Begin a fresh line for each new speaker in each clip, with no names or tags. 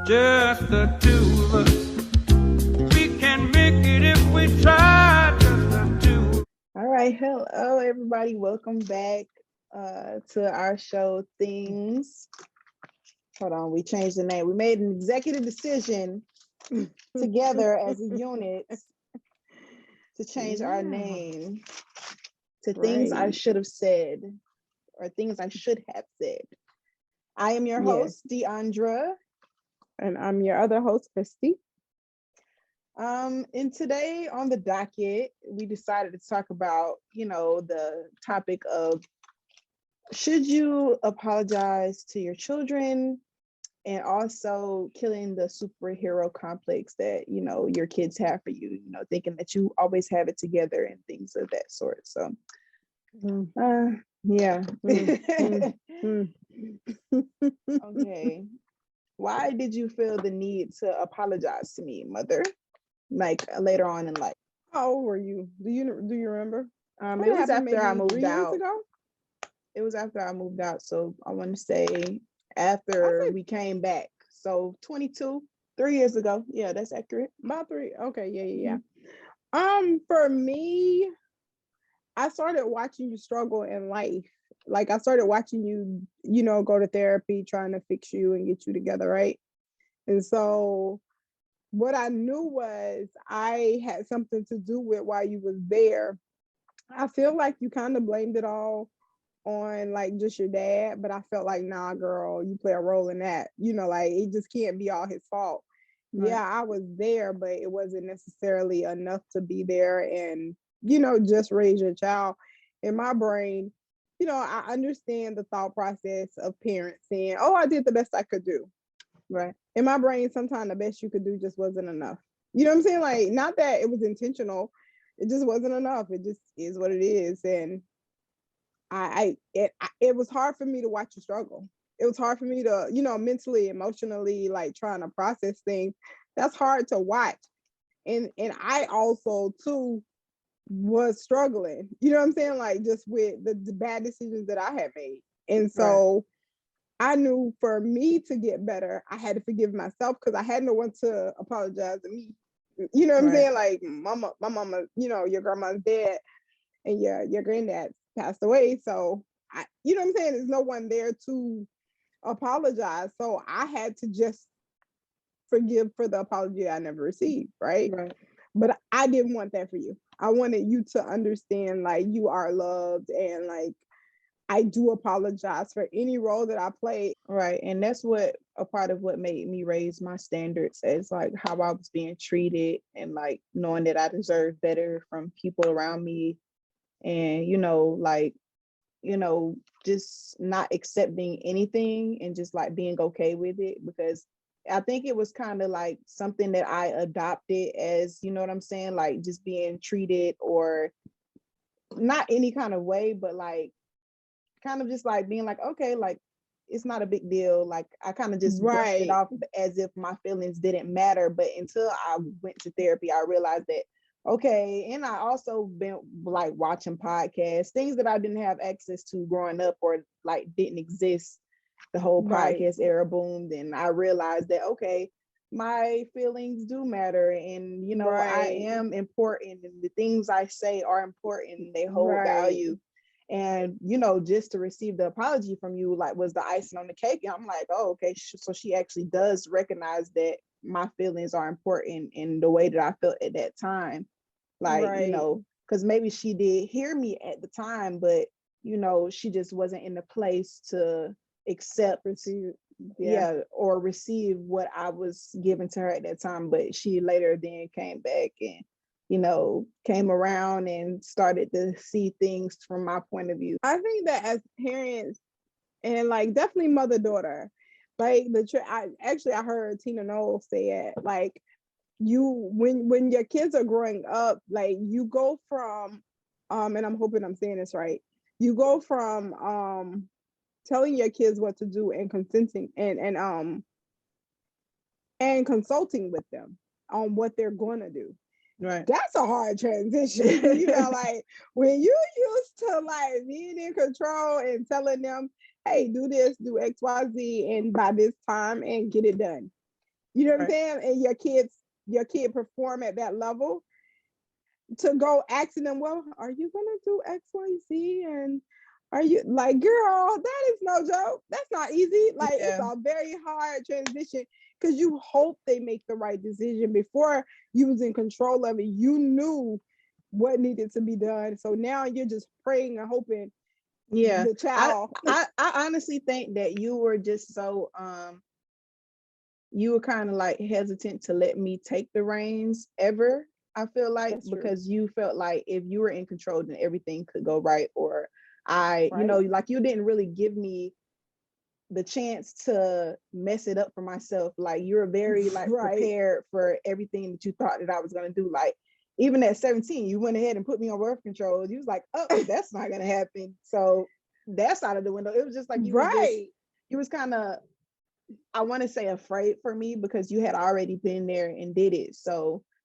Just the two of us. We can make it if we try. Just the two.
All right, hello everybody. Welcome back to our show Things. Hold on, we changed the name. We made an executive decision together as a unit to change our name to Things I Should Have Said or Things I Should Have Said. I am your host, Deandra.
And I'm your other host, Christy.
And today on the docket, we decided to talk about, the topic of should you apologize to your children, and also killing the superhero complex that, your kids have for you, thinking that you always have it together and things of that sort. So, yeah. Okay. Why did you feel the need to apologize to me, mother? Like later on in life.
How old were you? Do you remember?
It was after I moved out. It was after I moved out. So I want to say after we came back. So 22, 3 years ago. Yeah, that's accurate.
About 3. Okay, yeah. For me, I started watching you struggle in life. Like I started watching you, go to therapy, trying to fix you and get you together, right? And so what I knew was I had something to do with why you was there. I feel like you kind of blamed it all on like just your dad, but I felt like, nah, girl, you play a role in that. Like it just can't be all his fault. Right. Yeah, I was there, but it wasn't necessarily enough to be there and, just raise your child. In my brain, I understand the thought process of parents saying, oh, I did the best I could do. Right. In my brain, sometimes the best you could do just wasn't enough. You know what I'm saying? Like, not that it was intentional. It just wasn't enough. It just is what it is. And it was hard for me to watch you struggle. It was hard for me to, mentally, emotionally, like trying to process things. That's hard to watch. And I also too was struggling. You know what I'm saying? Like just with the bad decisions that I had made. And so I knew for me to get better, I had to forgive myself because I had no one to apologize to me. You know what I'm saying? Like my mama, your grandma's dead and your granddad passed away. So you know what I'm saying? There's no one there to apologize. So I had to just forgive for the apology I never received, right? But I didn't want that for you. I wanted you to understand like you are loved and like I do apologize for any role that I played.
Right. And that's what a part of what made me raise my standards as like how I was being treated and like knowing that I deserve better from people around me. And, just not accepting anything and just like being okay with it, because I think it was kind of like something that I adopted as, you know what I'm saying? Like just being treated or not any kind of way, but like kind of just like being like, okay, like it's not a big deal. Like I kind of just brushed it off as if my feelings didn't matter. But until I went to therapy, I realized that, okay. And I also been like watching podcasts, things that I didn't have access to growing up or like didn't exist. The whole podcast era boomed, and I realized that, okay, my feelings do matter, and I am important, and the things I say are important. They hold value. And just to receive the apology from you like was the icing on the cake. And I'm like, oh, okay, so she actually does recognize that my feelings are important in the way that I felt at that time. Like, because maybe she did hear me at the time, but she just wasn't in the place to accept, receive, or receive what I was giving to her at that time. But she later then came back and came around and started to see things from my point of view.
I think that as parents, and like definitely mother-daughter, like I heard Tina Knowles say it, like when your kids are growing up, like you go from and I'm hoping I'm saying this right, you go from telling your kids what to do and consenting and consulting with them on what they're going to do.
Right.
That's a hard transition. Like when you used to like being in control and telling them, hey, do this, do XYZ, and by this time and get it done. you know what I'm
Right.
saying? And your kid perform at that level, to go asking them, well, are you gonna do X, Y, Z? And are you like, girl, that is no joke. That's not easy. Like, it's
Yeah.
a very hard transition because you hope they make the right decision. Before you was in control of it, you knew what needed to be done. So now you're just praying and hoping
Yeah.
the
I,
child.
I honestly think that you were just so you were kind of like hesitant to let me take the reins ever. I feel like
That's true.
because you felt like if you were in control, then everything could go right. Or I, you know,
Right.
like you didn't really give me the chance to mess it up for myself. Like you were very like
Right.
prepared for everything that you thought that I was gonna do. Like even at 17, you went ahead and put me on birth control. You was like, oh, that's not gonna happen. So that's out of the window. It was just like
Right.
you was kind of, I want to say afraid for me because you had already been there and did it.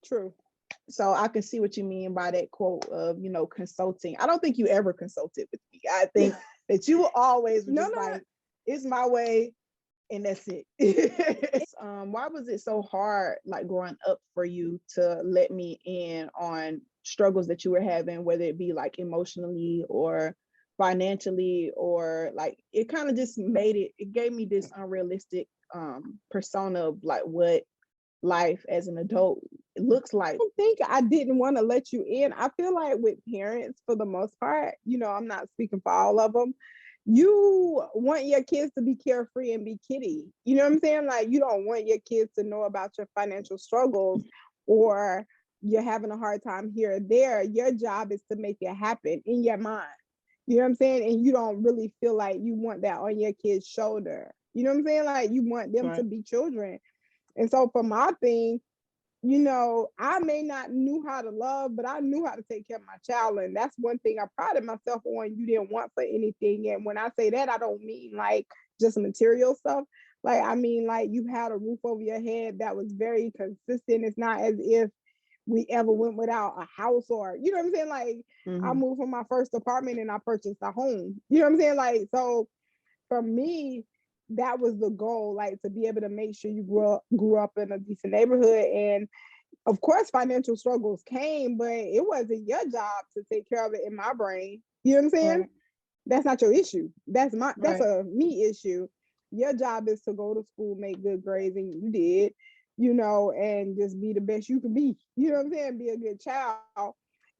True.
So I can see what you mean by that quote of, you know, consulting. I don't think you ever consulted with me. I think that you always were
No,
just
no.
like, it's my way and that's it. Why was it so hard, like growing up for you to let me in on struggles that you were having, whether it be like emotionally or financially, or like it kind of just it gave me this unrealistic persona of like what life as an adult looks like.
Don't think I didn't want to let you in. I feel like with parents, for the most part, I'm not speaking for all of them. You want your kids to be carefree and be kiddie. You know what I'm saying? Like, you don't want your kids to know about your financial struggles, or you're having a hard time here or there. Your job is to make it happen in your mind. You know what I'm saying? And you don't really feel like you want that on your kid's shoulder. You know what I'm saying? Like, you want them to
Right.
be children. And so for my thing, I may not knew how to love, but I knew how to take care of my child. And that's one thing I prided myself on. You didn't want for anything. And when I say that, I don't mean like just material stuff. Like, I mean, like, you had a roof over your head that was very consistent. It's not as if we ever went without a house, or, you know what I'm saying? Like, I
Mhm.
moved from my first apartment and I purchased a home. You know what I'm saying? Like, so for me, that was the goal, like, to be able to make sure you grew up in a decent neighborhood. And of course, financial struggles came, but it wasn't your job to take care of it in my brain. You know what I'm saying?
Right.
That's not your issue. That's
Right.
a me issue. Your job is to go to school, make good grades, and you did, and just be the best you can be. You know what I'm saying? Be a good child.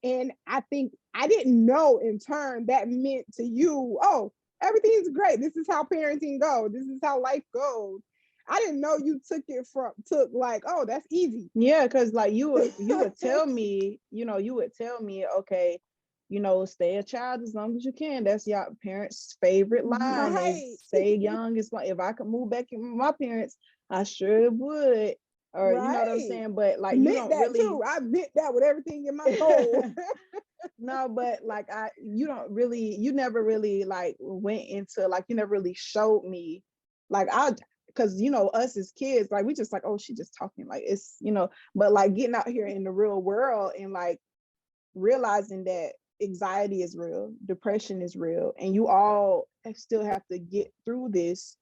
And I think I didn't know in turn that meant to you, oh, everything's great. This is how parenting goes. This is how life goes. I didn't know you took like, oh, that's easy.
Yeah, because like you would tell me, you would tell me, okay, stay a child as long as you can. That's your parents' favorite line. They
Right.
say young is fun. If I could move back in with my parents, I sure would. Or you know what I'm
Right.
saying? But like you
Meant
don't
that
really
too. I meant that with everything in my soul.
no, but like you never really like went into like you never really showed me like because us as kids, like we just like, oh, she just talking like it's, but like getting out here in the real world and like realizing that anxiety is real, depression is real, and you all still have to get through this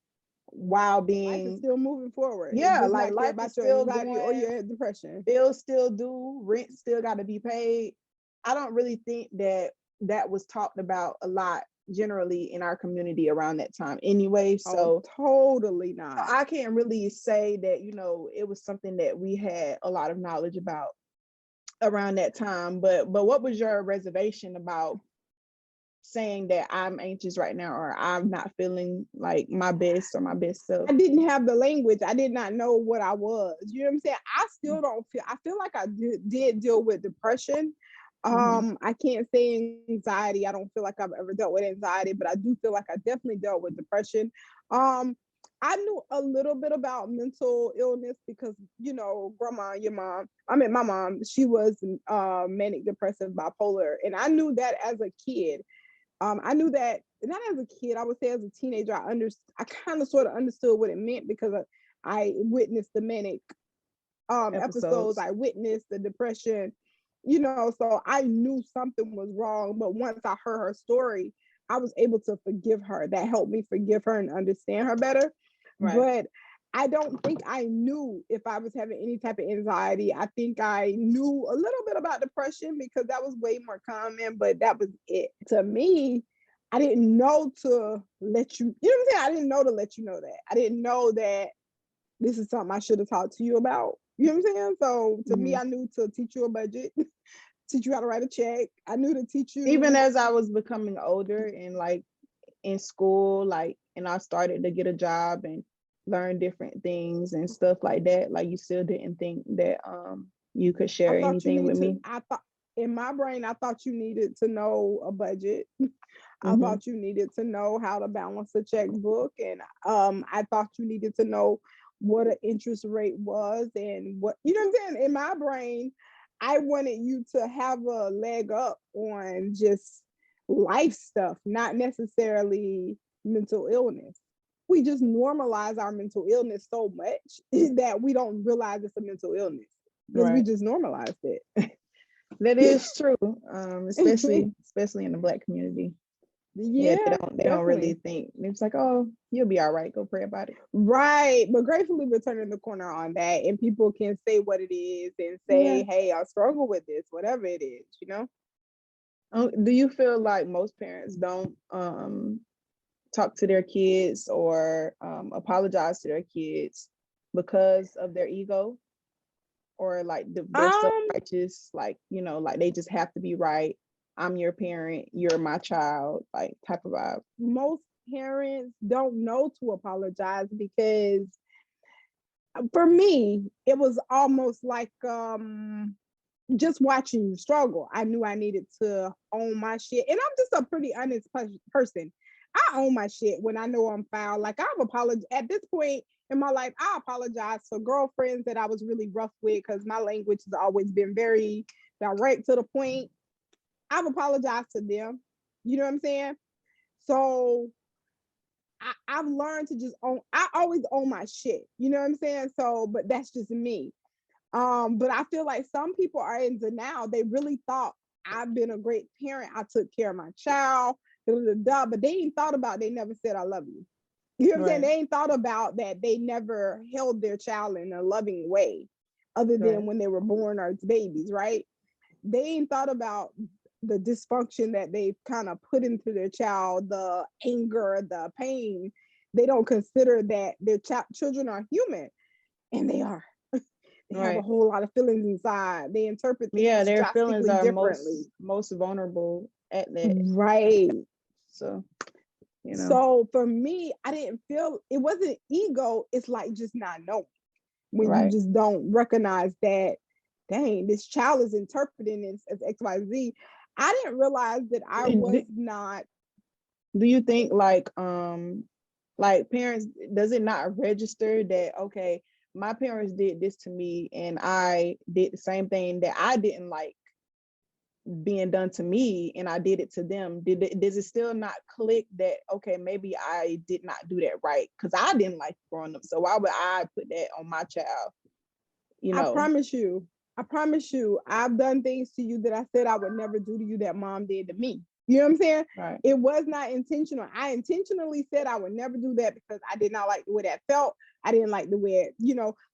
while
Life is
being,
still moving forward. It
yeah,
does
like
not care
life is
about your
still
anxiety or
going,
your depression.
bills still due, rent still got to be paid. I don't really think that was talked about a lot generally in our community around that time anyway.
Oh,
So
totally not.
I can't really say that, it was something that we had a lot of knowledge about around that time. But what was your reservation about saying that I'm anxious right now or I'm not feeling like my best or my best self?
I didn't have the language. I did not know what I was. You know what I'm saying? I still don't feel, I feel like I did deal with depression.
Mm-hmm.
I can't say anxiety. I don't feel like I've ever dealt with anxiety, but I do feel like I definitely dealt with depression. Um, I knew a little bit about mental illness because, grandma, your mom, I mean, my mom, she was manic depressive bipolar. And I knew that as a kid. I knew that not as a kid, I would say as a teenager, I kind of sort of understood what it meant because I witnessed the manic episodes.
Episodes.
I witnessed the depression, so I knew something was wrong. But once I heard her story, I was able to forgive her. That helped me forgive her and understand her better.
Right.
But I don't think I knew if I was having any type of anxiety. I think I knew a little bit about depression because that was way more common, but that was it. To me, I didn't know to let you, you know what I'm saying? I didn't know to let you know that. I didn't know that this is something I should have talked to you about. You know what I'm saying? So to me,
Mhm.
I knew to teach you a budget, teach you how to write a check. I knew to teach
Even
you.
as I was becoming older and like in school, like, and I started to get a job and learn different things and stuff like that, like you still didn't think that you could
I
share
thought you
anything with
needed to,
me.
I thought in my brain, I thought you needed to know a budget. I
Hmm.
thought you needed to know how to balance a checkbook. And I thought you needed to know what an interest rate was and what, you know what I'm saying? In my brain, I wanted you to have a leg up on just life stuff, not necessarily mental illness. We just normalize our mental illness so much that we don't realize it's a mental illness because we
Right.
just normalized it.
That is true. Especially in the Black community. Yeah,
Yeah,
they don't really
definitely.
think, it's like, oh, you'll be all right. Go pray about it.
Right. But gratefully we're turning the corner on that. And people can say what it is and
Yeah.
say, hey, I struggle with this, whatever it is, you know?
Do you feel like most parents don't talk to their kids or apologize to their kids because of their ego, or like they're so
Um,
righteous, like, like they just have to be right? I'm your parent, you're my child, like type of vibe.
Most parents don't know to apologize because for me, it was almost like just watching you struggle. I knew I needed to own my shit. And I'm just a pretty honest person. I own my shit when I know I'm foul. Like I've apologized at this point in my life. I apologize for girlfriends that I was really rough with because my language has always been very direct to the point. I've apologized to them. You know what I'm saying? So I've learned to just own. I always own my shit. You know what I'm saying? So, but that's just me. But I feel like some people are in denial. They really thought I've been a great parent. I took care of my child, da, da, da, but they ain't thought about they never said I love you. You know what I'm saying?
Right.
They ain't thought about that they never held their child in a loving way other than
Right.
when they were born or as babies, right? They ain't thought about the dysfunction that they kind of put into their child, the anger, the pain. They don't consider that their children are human, and they are. They have a
Right.
whole lot of feelings inside. They interpret
Yeah,
things
their feelings
drastically
are
differently.
most vulnerable at that.
Right.
So, you know.
So for me, I didn't feel it wasn't ego. It's like just not knowing when you
Right.
just don't recognize that, dang, this child is interpreting this as XYZ. I didn't realize that I
do,
was
do,
not.
do you think like parents, does it not register that, okay, my parents did this to me and I did the same thing that I didn't like being done to me and I did it to them? Does it still not click that, okay, maybe I did not do that right because I didn't like growing up, so why would I put that on my child, you
I
know?
promise you. I promise you. I've done things to you that I said I would never do to you that mom did to me. You know what I'm saying?
Right.
It was not intentional. I intentionally said I would never do that because I did not like the way that felt. I didn't like the way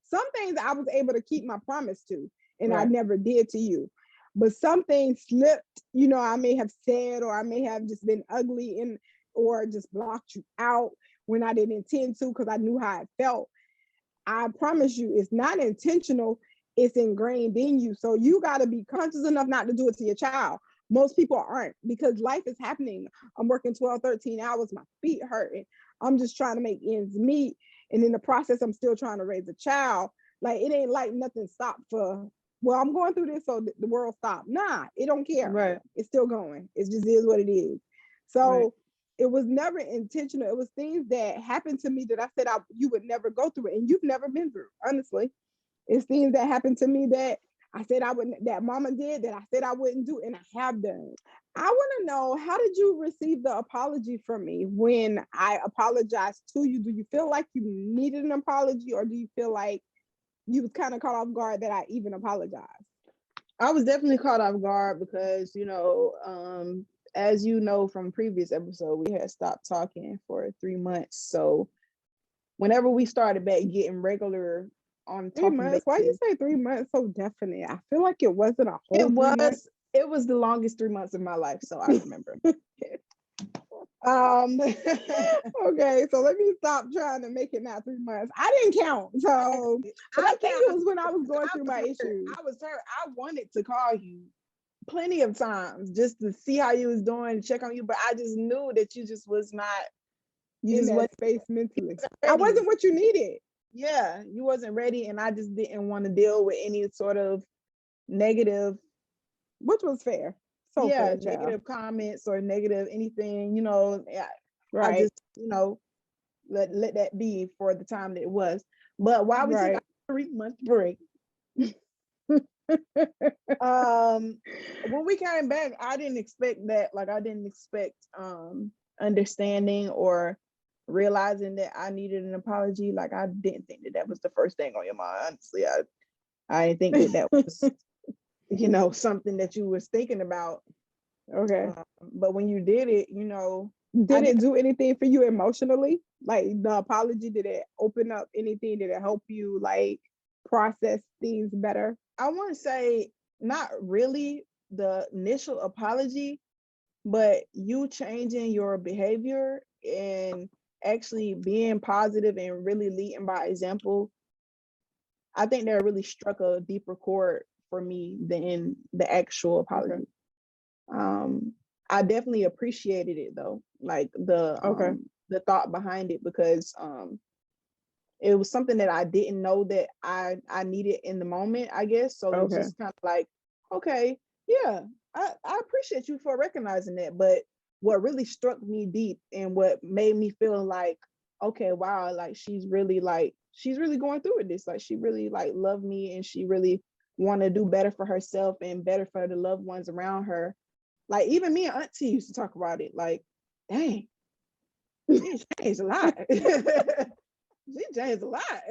some things I was able to keep my promise to, and I
Right.
never did to you. But some things slipped, I may have said, or I may have just been ugly and or just blocked you out when I didn't intend to because I knew how it felt. I promise you, it's not intentional. It's ingrained in you. So you got to be conscious enough not to do it to your child. Most people aren't because life is happening. I'm working 12, 13 hours. My feet hurting. I'm just trying to make ends meet. And in the process, I'm still trying to raise a child. Like it ain't like nothing stopped for, well, I'm going through this, so the world stopped. Nah, it don't care.
Right.
It's still going. It just is what it is.
Right.
So it was never intentional. It was things that happened to me that I said you would never go through it, and you've never been through. Honestly, it's things that happened to me that I said I wouldn't, that mama did, that I said I wouldn't do, and I have done. I want to know, how did you receive the apology from me when I apologized to you? Do you feel like you needed an apology, or do you feel like you was kind of caught off guard that I even apologized?
I was definitely caught off guard because, as you know from previous episode, we had stopped talking for 3 months. So whenever we started back getting regular on
3
talking
months. Why you
basis,
say 3 months so definite? I feel like it wasn't a
it
whole 3 months.
was the longest 3 months of my life, so I remember. um
Okay, so let me stop trying to make it not 3 months. I didn't count, so but I think it was when I was going through my issues.
I was hurt. I wanted to call you plenty of times just to see how you was doing, check on you, but I just knew that you just was not. You
In
just
that
wasn't
space mentally. I
ready.
wasn't what you needed.
Yeah, you wasn't ready, and I just didn't want to deal with any sort of negative,
Which was fair. So
yeah,
fair, child.
negative comments or negative anything. I
Right.
just, let that be for the time that it was. But while we took
Right.
a 3 month break, when we came back, I didn't expect that. Like, I didn't expect understanding or realizing that I needed an apology. Like, I didn't think that was the first thing on your mind. Honestly, I didn't think that was something that you was thinking about.
Okay.
But when you did it,
Did it do anything for you emotionally? Like the apology, did it open up anything? Did it help you like process things better?
I want to say not really the initial apology, but you changing your behavior and actually being positive and really leading by example. I think that really struck a deeper chord for me than the actual apology. I definitely appreciated it though, like the thought behind it, because it was something that I didn't know that I needed in the moment, I guess. So it's just kind of like, okay, yeah, I appreciate you for recognizing that. But what really struck me deep and what made me feel like, okay, wow, like she's really going through with this. Like, she really like loved me, and she really want to do better for herself and better for the loved ones around her. Like, even me and Auntie used to talk about it. Like, dang, she changed a lot. She changed a lot.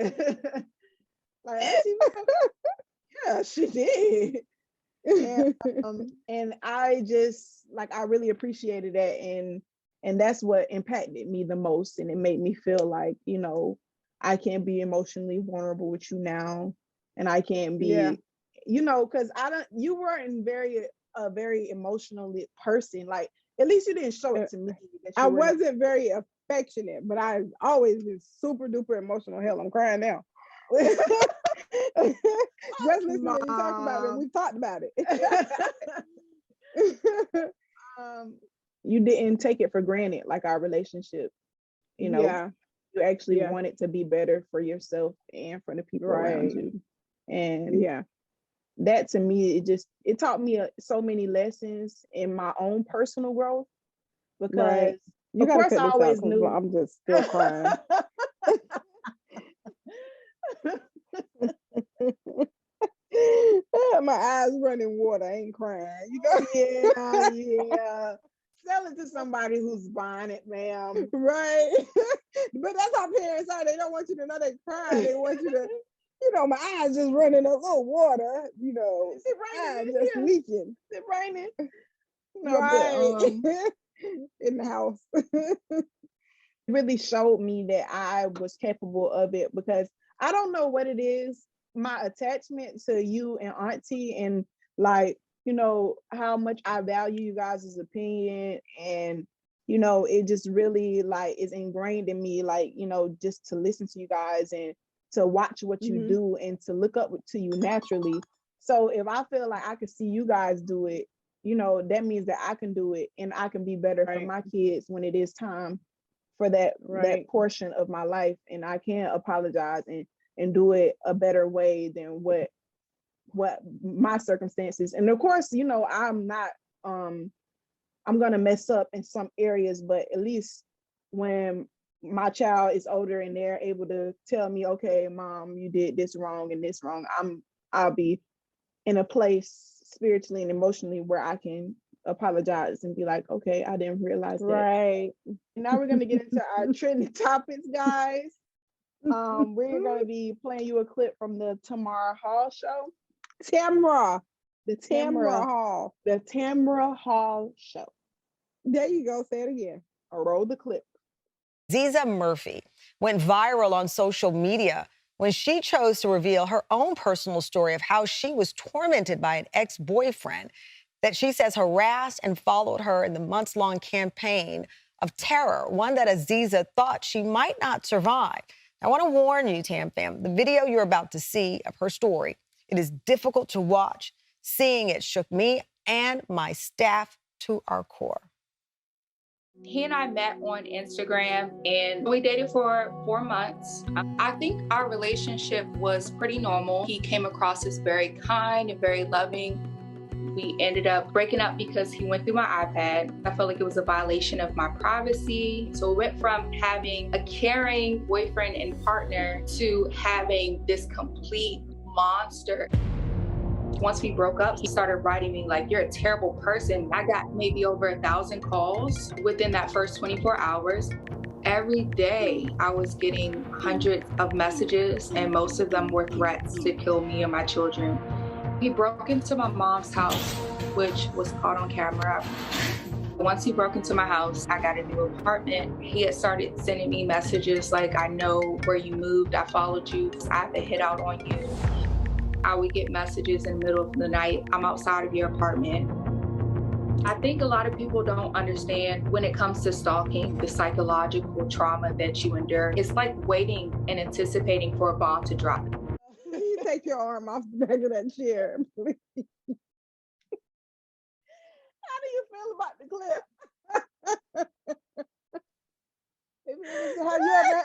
Like, Auntie, yeah, she did. And I just I really appreciated that, and that's what impacted me the most, and it made me feel like, I can be emotionally vulnerable with you now, and I can be, because you weren't a very emotionally person. Like, at least you didn't show it to me.
I wasn't very affectionate, but I've always been super duper emotional. Hell, I'm crying now. Just listening to you talk about it, we talked about it.
You didn't take it for granted, like our relationship. You actually want it to be better for yourself and for the people around you. And that to me, it taught me so many lessons in my own personal growth, because
you of course I always knew. I'm just still crying. My eyes running water. I ain't crying.
Yeah. Sell it to somebody who's buying it, ma'am.
Right. But that's how parents are. They don't want you to know they're crying. They want you to, my eyes just running a little water. Is it raining? Just leaking.
Is it raining?
No, right. But, in the house.
It really showed me that I was capable of it, because I don't know what it is. My attachment to you and Auntie, and how much I value you guys' opinion, and it just really is ingrained in me, just to listen to you guys and to watch what you do and to look up to you naturally. So if I feel like I can see you guys do it, that means that I can do it, and I can be better for my kids when it is time for that portion of my life, and I can apologize and do it a better way than what my circumstances. And of course, I'm not I'm gonna mess up in some areas, but at least when my child is older and they're able to tell me, okay, mom, you did this wrong and this wrong, I'll be in a place spiritually and emotionally where I can apologize and be like, okay, I didn't realize that.
Right.
Now we're gonna get into our trending topics, guys. We're gonna be playing you a clip from the Tamara Hall show.
Tamara
Hall show.
There you go. Say it again.
Roll the clip.
Ziza Murphy went viral on social media when she chose to reveal her own personal story of how she was tormented by an ex-boyfriend that she says harassed and followed her in the months-long campaign of terror, one that Aziza thought she might not survive. I want to warn you, Tam Fam, the video you're about to see of her story, it is difficult to watch. Seeing it shook me and my staff to our core.
He and I met on Instagram and we dated for 4 months. I think our relationship was pretty normal. He came across as very kind and very loving. We ended up breaking up because he went through my iPad. I felt like it was a violation of my privacy. So it went from having a caring boyfriend and partner to having this complete monster. Once we broke up, he started writing me like, you're a terrible person. I got maybe over 1,000 calls within that first 24 hours. Every day I was getting hundreds of messages and most of them were threats to kill me and my children. He broke into my mom's house, which was caught on camera. Once he broke into my house, I got a new apartment. He had started sending me messages like, I know where you moved, I followed you, I have to hit out on you. I would get messages in the middle of the night, I'm outside of your apartment. I think a lot of people don't understand when it comes to stalking, the psychological trauma that you endure. It's like waiting and anticipating for a bomb to drop.
You take your arm off the back of that chair, please. How do you feel about the clip? Have you ever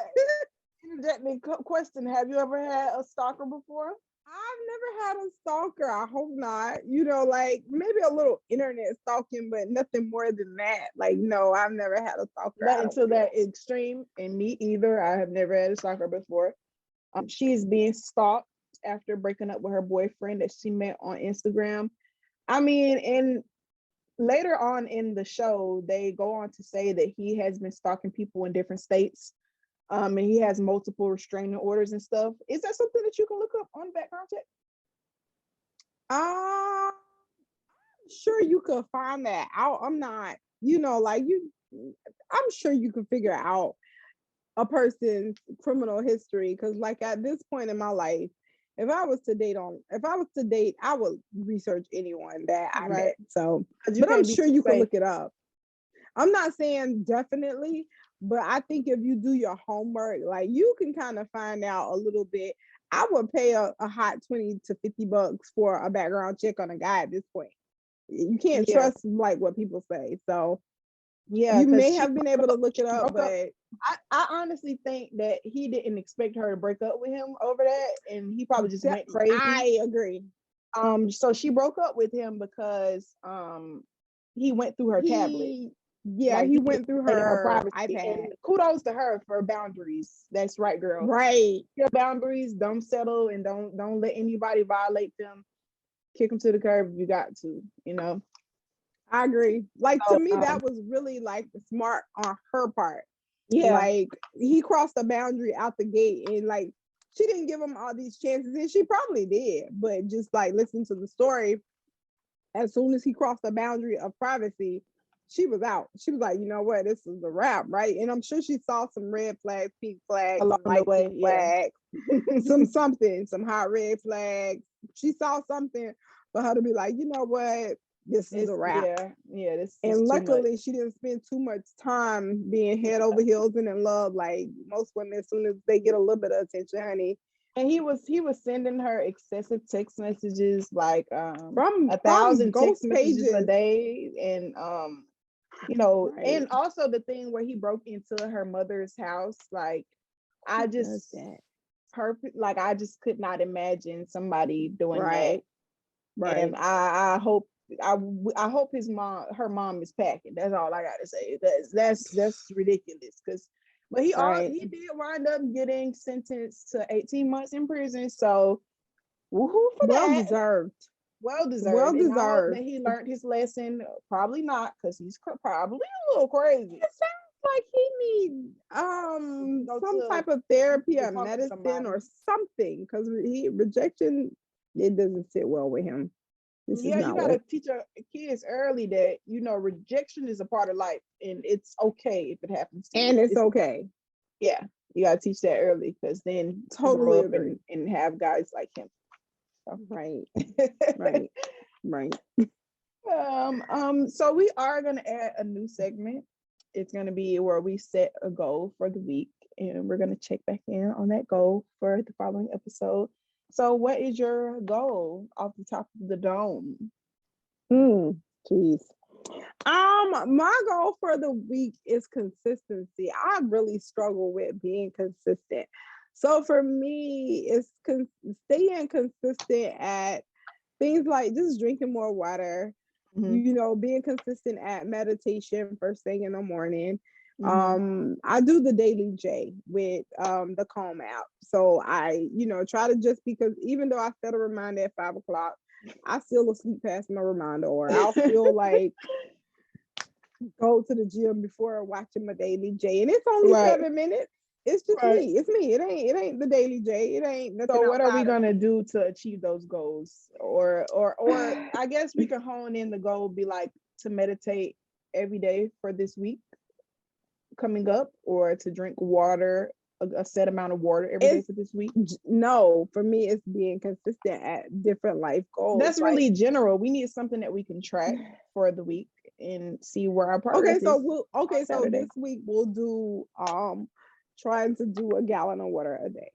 interject me question? Have you ever had a stalker before? I've never had a stalker. I hope not. You know, like maybe a little internet stalking, but nothing more than that. Like, no, I've never had a stalker.
Not until that extreme, and me either. I have never had a stalker before. She's being stalked after breaking up with her boyfriend that she met on Instagram. I mean, and later on in the show, they go on to say that he has been stalking people in different states. And he has multiple restraining orders and stuff. Is that something that you can look up on background check?
I'm sure you could find that out. I'm not, you know, like I'm sure you could figure out a person's criminal history. Cause like at this point in my life, if I was to date, I would research anyone that I met. So, but I'm sure you can look it up. I'm not saying definitely, but I think if you do your homework, like you can kind of find out a little bit. I would pay a hot $20 to $50 for a background check on a guy at this point. You can't trust like what people say. So yeah, you may have been able to look it up, but
I honestly think that he didn't expect her to break up with him over that, and he probably just went crazy.
I agree.
So she broke up with him because he went through her tablet.
Yeah, like, he went through her privacy.
iPad. And kudos to her for boundaries. That's right, girl.
Right.
Your boundaries, don't settle, and don't let anybody violate them. Kick them to the curb if you got to, you know.
I agree. Like to me, that was really like smart on her part.
Yeah.
Like he crossed the boundary out the gate, and like she didn't give him all these chances, and she probably did, but just like listen to the story. As soon as he crossed the boundary of privacy, she was out. She was like, you know what, this is a wrap, right? And I'm sure she saw some red flags, pink flags,
along the way,
flags, some hot red flags. She saw something for her to be like, you know what, this is a wrap.
Yeah.
And luckily, she didn't spend too much time being head over heels and in love. Like most women, as soon as they get a little bit of attention, honey.
And he was sending her excessive text messages, like
from
1,000 text messages a day, and you know, right. And also the thing where he broke into her mother's house, like I just could not imagine somebody doing that. Right. And I hope her mom is packing. That's all I gotta say. That's ridiculous. But he did wind up getting sentenced to 18 months in prison. So woohoo for that. Well deserved. And I hope that he learned his lesson. Probably not, because he's probably a little crazy.
It sounds like he needs some type of therapy or medicine or something, because rejection, it doesn't sit well with him.
You gotta teach our kids early that, you know, rejection is a part of life, and it's okay if it happens.
And it's okay.
Yeah. You gotta teach that early, because then
Totally
grow up and have guys like him.
Right. Right. Right.
So we are gonna add a new segment. It's gonna be where we set a goal for the week, and we're gonna check back in on that goal for the following episode. So, what is your goal off the top of the dome?
Jeez. My goal for the week is consistency. I really struggle with being consistent. So for me, it's staying consistent at things like just drinking more water, being consistent at meditation first thing in the morning. I do the Daily J with the Calm app. So I, try to, just because even though I set a reminder at 5:00, I still sleep past my reminder, or I'll feel like go to the gym before watching my Daily J. And it's only 7 minutes. It's just me. It's me. It ain't the Daily J. It ain't nothing.
So what are we gonna do to achieve those goals? Or I guess we can hone in the goal, be like to meditate every day for this week coming up, or to drink water, a set amount of water every day for this week.
No, for me, it's being consistent at different life goals.
That's really general. We need something that we can track for the week and see where our progress is.
So this week we'll do trying to do a gallon of water a day.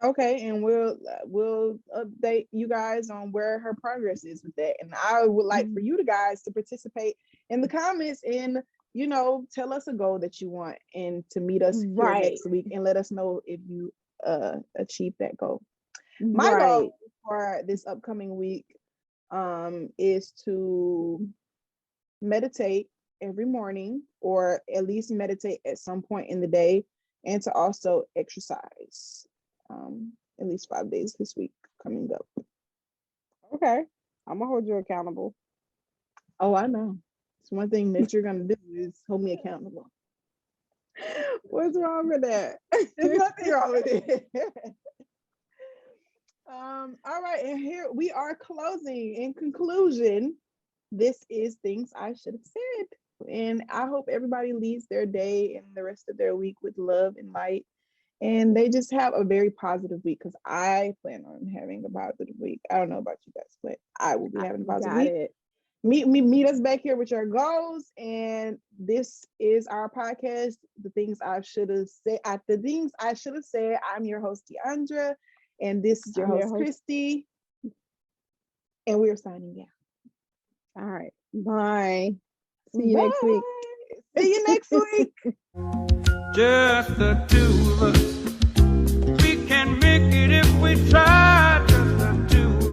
Okay, and we'll update you guys on where her progress is with that. And I would like for you guys to participate in the comments and tell us a goal that you want, and to meet us here next week and let us know if you achieve that goal. My goal for this upcoming week is to meditate every morning, or at least meditate at some point in the day, and to also exercise at least 5 days this week coming up.
Okay, I'm gonna hold you accountable.
Oh, I know. It's one thing that you're gonna do is hold me accountable.
What's wrong with that?
There's nothing wrong with it. All right, and here we are closing. In conclusion, this is things I should have said, and I hope everybody leaves their day and the rest of their week with love and light, and they just have a very positive week, because I plan on having a positive week. I don't know about you guys, but I will be having a positive week. Meet us back here with your goals. And this is our podcast, The Things I Should Have Said. The Things I Should Have Said. I'm your host, Deandra, and this is your host, Christy. And we're signing out.
All right. Bye. See you next week.
See you next week.
Just the two of us. We can make it if we try.